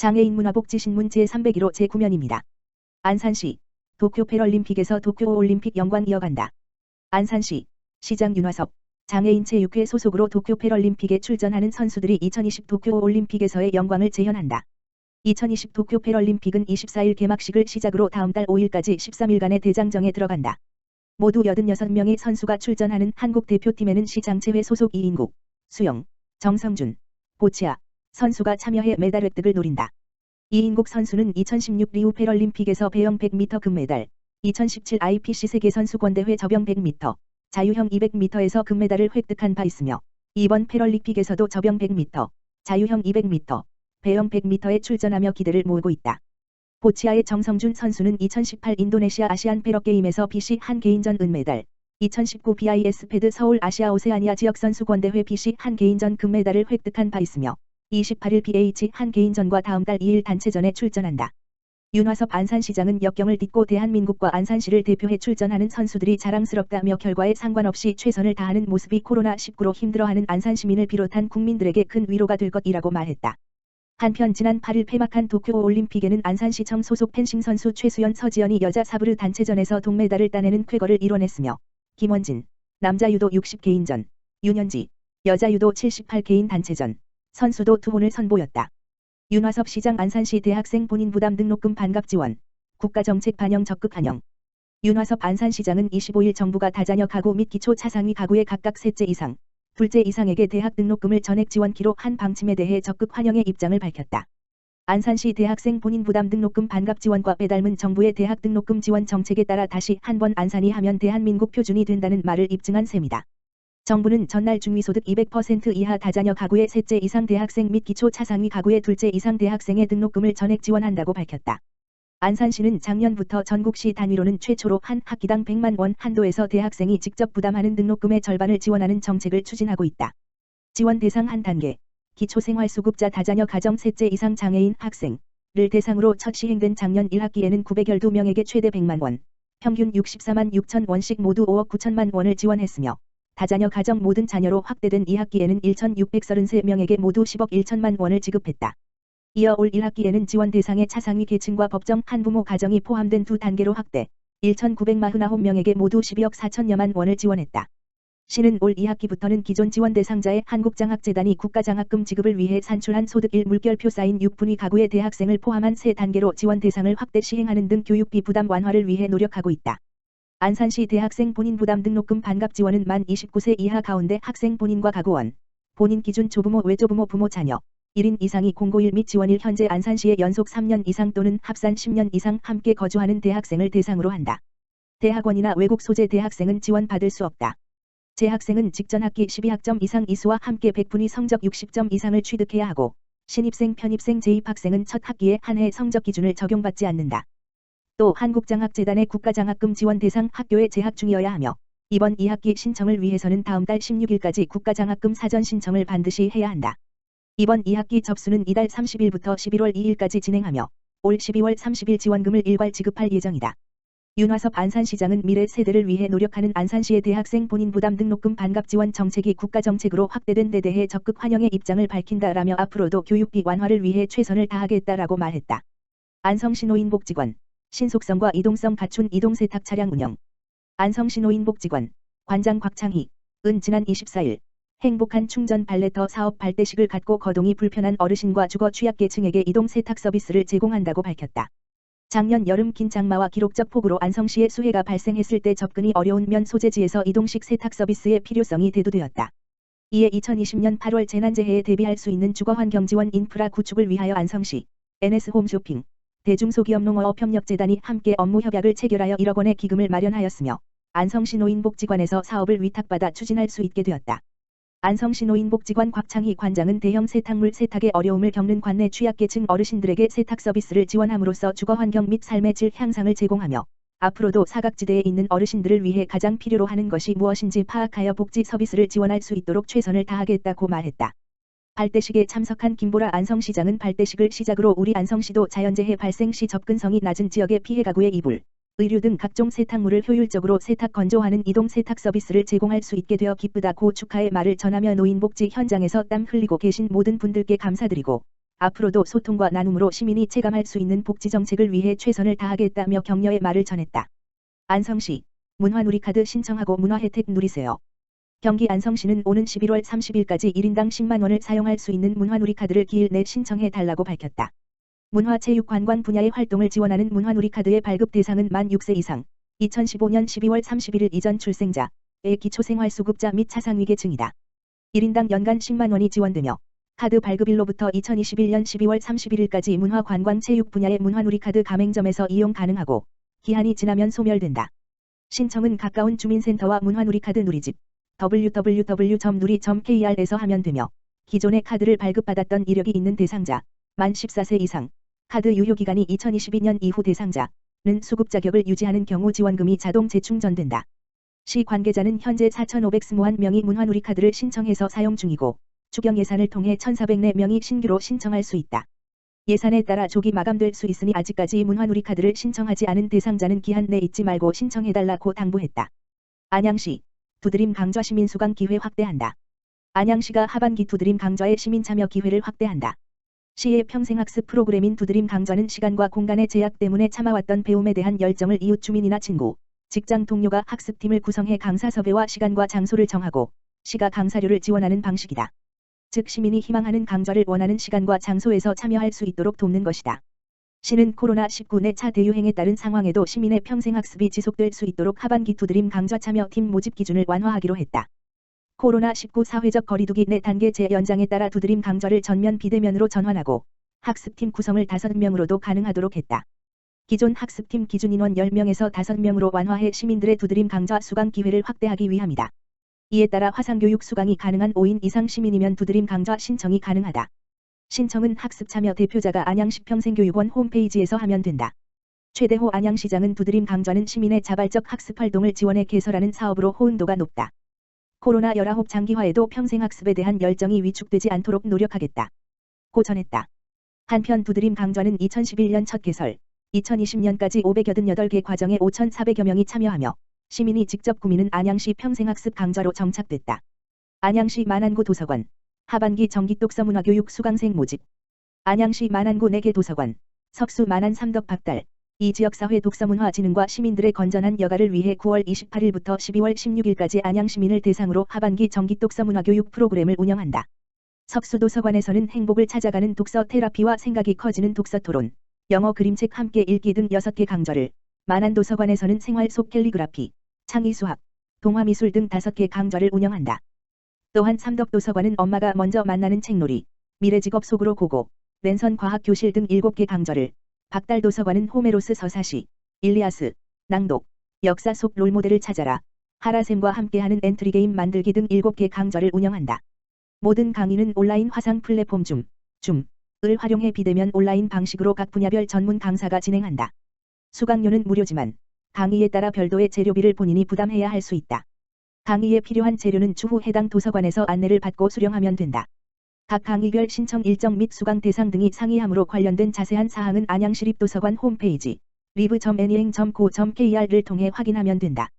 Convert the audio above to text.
장애인 문화복지신문 제301호 제9면입니다. 안산시 도쿄 패럴림픽에서 도쿄올림픽 영광 이어간다. 안산시 시장 윤화섭 장애인 체육회 소속으로 도쿄 패럴림픽에 출전하는 선수들이 2020 도쿄올림픽에서의 영광을 재현한다. 2020 도쿄 패럴림픽은 24일 개막식을 시작으로 다음 달 5일까지 13일간의 대장정에 들어간다. 모두 86명의 선수가 출전하는 한국 대표팀에는 시장체회 소속 이인국, 수영, 정성준, 보치아 선수가 참여해 메달 획득을 노린다. 이인국 선수는 2016 리우 패럴림픽에서 배영 100m 금메달, 2017 IPC 세계선수권대회 접영 100m, 자유형 200m에서 금메달을 획득한 바 있으며 이번 패럴림픽에서도 접영 100m, 자유형 200m, 배영 100m에 출전하며 기대를 모으고 있다. 보치아의 정성준 선수는 2018 인도네시아 아시안 패러게임에서 BC 한 개인전 은메달, 2019 BIS 패드 서울 아시아 오세아니아 지역선수권대회 BC 한 개인전 금메달을 획득한 바 있으며 28일 BH 한 개인전과 다음 달 2일 단체전에 출전한다. 윤화섭 안산시장은 역경을 딛고 대한민국과 안산시를 대표해 출전하는 선수들이 자랑스럽다며 결과에 상관없이 최선을 다하는 모습이 코로나19로 힘들어하는 안산시민을 비롯한 국민들에게 큰 위로가 될 것이라고 말했다. 한편 지난 8일 폐막한 도쿄올림픽에는 안산시청 소속 펜싱 선수 최수연 서지연이 여자 사브르 단체전에서 동메달을 따내는 쾌거를 이뤄냈으며 김원진 남자 유도 60개인전, 윤현지 여자 유도 78개인 단체전 선수도 투혼을 선보였다. 윤화섭 시장 안산시 대학생 본인 부담 등록금 반값 지원, 국가정책 반영 적극 환영. 윤화섭 안산시장은 25일 정부가 다자녀 가구 및 기초 차상위 가구의 각각 셋째 이상, 둘째 이상에게 대학 등록금을 전액 지원키로 한 방침에 대해 적극 환영의 입장을 밝혔다. 안산시 대학생 본인 부담 등록금 반값 지원과 빼닮은 정부의 대학 등록금 지원 정책에 따라 다시 한번 안산이 하면 대한민국 표준이 된다는 말을 입증한 셈이다. 정부는 전날 중위소득 200% 이하 다자녀 가구의 셋째 이상 대학생 및 기초 차상위 가구의 둘째 이상 대학생의 등록금을 전액 지원한다고 밝혔다. 안산시는 작년부터 전국시 단위로는 최초로 한 학기당 100만 원 한도에서 대학생이 직접 부담하는 등록금의 절반을 지원하는 정책을 추진하고 있다. 지원 대상 한 단계, 기초생활수급자 다자녀 가정 셋째 이상 장애인 학생을 대상으로 첫 시행된 작년 1학기에는 912명에게 최대 100만 원, 평균 64만 6천 원씩 모두 5억 9천만 원을 지원했으며 다자녀 가정 모든 자녀로 확대된 2학기에는 1,633명에게 모두 10억 1천만 원을 지급했다. 이어 올 1학기에는 지원 대상의 차상위 계층과 법정 한부모 가정이 포함된 두 단계로 확대, 1,949명에게 모두 12억 4천여만 원을 지원했다. 시는 올 2학기부터는 기존 지원 대상자의 한국장학재단이 국가장학금 지급을 위해 산출한 소득 1물결표 쌓인 6분위 가구의 대학생을 포함한 세 단계로 지원 대상을 확대 시행하는 등 교육비 부담 완화를 위해 노력하고 있다. 안산시 대학생 본인 부담 등록금 반값 지원은 만 29세 이하 가운데 학생 본인과 가구원, 본인 기준 조부모 외조부모 부모 자녀, 1인 이상이 공고일 및 지원일 현재 안산시에 연속 3년 이상 또는 합산 10년 이상 함께 거주하는 대학생을 대상으로 한다. 대학원이나 외국 소재 대학생은 지원받을 수 없다. 재학생은 직전 학기 12학점 이상 이수와 함께 100분위 성적 60점 이상을 취득해야 하고 신입생 편입생 재입학생은 첫 학기에 한해 성적 기준을 적용받지 않는다. 또 한국장학재단의 국가장학금 지원 대상 학교에 재학 중이어야 하며 이번 2학기 신청을 위해서는 다음 달 16일까지 국가장학금 사전 신청을 반드시 해야 한다. 이번 2학기 접수는 이달 30일부터 11월 2일까지 진행하며 올 12월 30일 지원금을 일괄 지급할 예정이다. 윤화섭 안산시장은 미래 세대를 위해 노력하는 안산시의 대학생 본인 부담 등록금 반값 지원 정책이 국가정책으로 확대된 데 대해 적극 환영의 입장을 밝힌다라며 앞으로도 교육비 완화를 위해 최선을 다하겠다라고 말했다. 안성시 노인복지관 신속성과 이동성 갖춘 이동세탁 차량 운영. 안성시 노인복지관 관장 곽창희 은 지난 24일 행복한 충전 발레터 사업 발대식을 갖고 거동이 불편한 어르신과 주거 취약계층에게 이동 세탁 서비스를 제공한다고 밝혔다. 작년 여름 긴 장마와 기록적 폭우로 안성시에 수해가 발생했을 때 접근이 어려운 면 소재지에서 이동식 세탁 서비스의 필요성이 대두되었다. 이에 2020년 8월 재난재해에 대비할 수 있는 주거환경지원 인프라 구축을 위하여 안성시 NS홈쇼핑 대중소기업농어업협력재단이 함께 업무 협약을 체결하여 1억 원의 기금을 마련하였으며 안성시 노인복지관에서 사업을 위탁받아 추진할 수 있게 되었다. 안성시 노인복지관 곽창희 관장은 대형 세탁물 세탁에 어려움을 겪는 관내 취약계층 어르신들에게 세탁 서비스를 지원함으로써 주거환경 및 삶의 질 향상을 제공하며 앞으로도 사각지대에 있는 어르신들을 위해 가장 필요로 하는 것이 무엇인지 파악하여 복지 서비스를 지원할 수 있도록 최선을 다하겠다고 말했다. 발대식에 참석한 김보라 안성시장은 발대식을 시작으로 우리 안성시도 자연재해 발생 시 접근성이 낮은 지역의 피해 가구에 이불, 의류 등 각종 세탁물을 효율적으로 세탁 건조하는 이동 세탁 서비스를 제공할 수 있게 되어 기쁘다고 축하의 말을 전하며 노인복지 현장에서 땀 흘리고 계신 모든 분들께 감사드리고 앞으로도 소통과 나눔으로 시민이 체감할 수 있는 복지 정책을 위해 최선을 다하겠다며 격려의 말을 전했다. 안성시 문화누리카드 신청하고 문화혜택 누리세요. 경기 안성시는 오는 11월 30일까지 1인당 10만 원을 사용할 수 있는 문화누리카드를 기일 내 신청해 달라고 밝혔다. 문화체육관광 분야의 활동을 지원하는 문화누리카드의 발급 대상은 만 6세 이상, 2015년 12월 31일 이전 출생자의 기초생활수급자 및 차상위계층이다. 1인당 연간 10만 원이 지원되며 카드 발급일로부터 2021년 12월 31일까지 문화관광체육 분야의 문화누리카드 가맹점에서 이용 가능하고 기한이 지나면 소멸된다. 신청은 가까운 주민센터와 문화누리카드 누리집 www.nuri.kr에서 하면 되며 기존의 카드를 발급받았던 이력이 있는 대상자, 만 14세 이상, 카드 유효기간이 2022년 이후 대상자는 수급 자격을 유지하는 경우 지원금이 자동 재충전된다. 시 관계자는 현재 4,521명이 문화누리카드를 신청해서 사용 중이고 추경 예산을 통해 1,404명이 신규로 신청할 수 있다. 예산에 따라 조기 마감될 수 있으니 아직까지 문화누리카드를 신청하지 않은 대상자는 기한 내 잊지 말고 신청해달라고 당부했다. 안양시 두드림 강좌 시민 수강 기회 확대한다. 안양시가 하반기 두드림 강좌의 시민 참여 기회를 확대한다. 시의 평생학습 프로그램인 두드림 강좌는 시간과 공간의 제약 때문에 참아왔던 배움에 대한 열정을 이웃 주민이나 친구, 직장 동료가 학습팀을 구성해 강사 섭외와 시간과 장소를 정하고 시가 강사료를 지원하는 방식이다. 즉 시민이 희망하는 강좌를 원하는 시간과 장소에서 참여할 수 있도록 돕는 것이다. 시는 코로나19 내 차 대유행에 따른 상황에도 시민의 평생학습이 지속될 수 있도록 하반기 두드림 강좌 참여팀 모집 기준을 완화하기로 했다. 코로나19 사회적 거리두기 4단계 재연장에 따라 두드림 강좌를 전면 비대면으로 전환하고 학습팀 구성을 5명으로도 가능하도록 했다. 기존 학습팀 기준 인원 10명에서 5명으로 완화해 시민들의 두드림 강좌 수강 기회를 확대하기 위함이다. 이에 따라 화상교육 수강이 가능한 5인 이상 시민이면 두드림 강좌 신청이 가능하다. 신청은 학습 참여 대표자가 안양시 평생교육원 홈페이지에서 하면 된다. 최대호 안양시장은 두드림 강좌는 시민의 자발적 학습 활동을 지원해 개설하는 사업으로 호응도가 높다. 코로나19 장기화에도 평생학습에 대한 열정이 위축되지 않도록 노력하겠다. 고 전했다. 한편 두드림 강좌는 2011년 첫 개설, 2020년까지 588개 과정에 5,400여 명이 참여하며 시민이 직접 꾸미는 안양시 평생학습 강좌로 정착됐다. 안양시 만안구 도서관, 하반기 정기독서 문화교육 수강생 모집. 안양시 만안구 4개 도서관, 석수 만안 삼덕 박달, 이 지역사회 독서문화진흥과 시민들의 건전한 여가를 위해 9월 28일부터 12월 16일까지 안양시민을 대상으로 하반기 정기독서 문화교육 프로그램을 운영한다. 석수도서관에서는 행복을 찾아가는 독서 테라피와 생각이 커지는 독서 토론, 영어 그림책 함께 읽기 등 6개 강좌를, 만안도서관에서는 생활 속 캘리그라피, 창의수학, 동화미술 등 5개 강좌를 운영한다. 또한 삼덕도서관은 엄마가 먼저 만나는 책놀이, 미래직업 속으로 고고, 랜선 과학교실 등 7개 강좌를, 박달도서관은 호메로스 서사시, 일리아스, 낭독, 역사 속 롤모델을 찾아라, 하라샘과 함께하는 엔트리게임 만들기 등 7개 강좌를 운영한다. 모든 강의는 온라인 화상 플랫폼 줌을 활용해 비대면 온라인 방식으로 각 분야별 전문 강사가 진행한다. 수강료는 무료지만 강의에 따라 별도의 재료비를 본인이 부담해야 할 수 있다. 강의에 필요한 재료는 추후 해당 도서관에서 안내를 받고 수령하면 된다. 각 강의별 신청 일정 및 수강 대상 등이 상이하므로 관련된 자세한 사항은 안양시립도서관 홈페이지 live.anyeng.co.kr을 통해 확인하면 된다.